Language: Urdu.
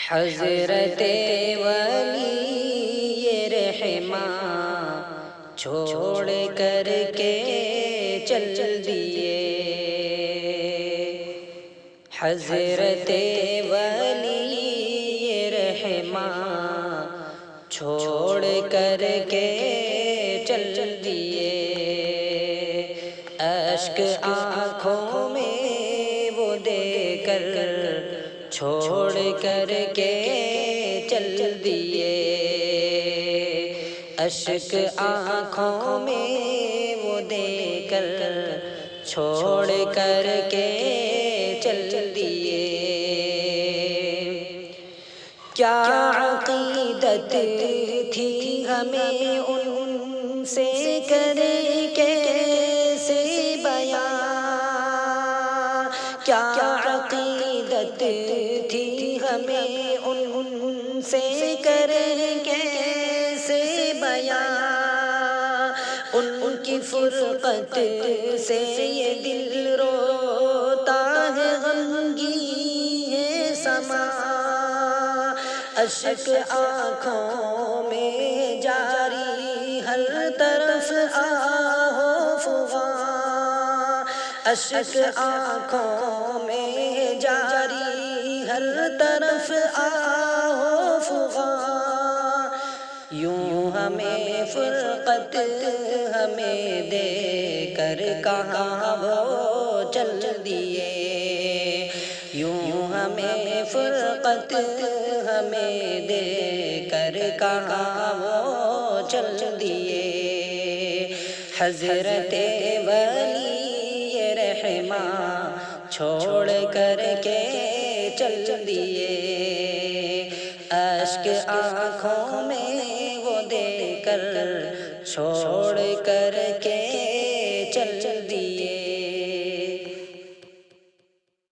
حضرت ولی رحماں چھوڑ کر کے چل دیے، حضرت ولی رحماں چھوڑ کر کے چل دیے، اشک آنکھوں میں وہ دے کر چھوڑ کر کے چل دیے، اشک آنکھوں میں وہ دے کر چھوڑ کر کے چل دیے۔ کیا عقیدت تھی ہمیں ان سے کرے کیسے بیان، کیا عقیدت تھی ہمیں ان سے کرے کیسے بیان، ان کی فرقت سے یہ دل روتا ہے، غمگین ہے سما، اشک آنکھوں میں جاری ہر طرف آہو فغاں، اشک آنکھوں میں جاری ہر طرف آہو فغاں، یوں ہمیں فرقت ہمیں دے کر کہاں وہ چل دیے، یوں ہمیں فرقت ہمیں دے کر کہاں وہ چل دیے، حضرت ولی رحماں چھوڑ کر کے چل دیے، اشک آنکھوں میں وہ دے کر چھوڑ کر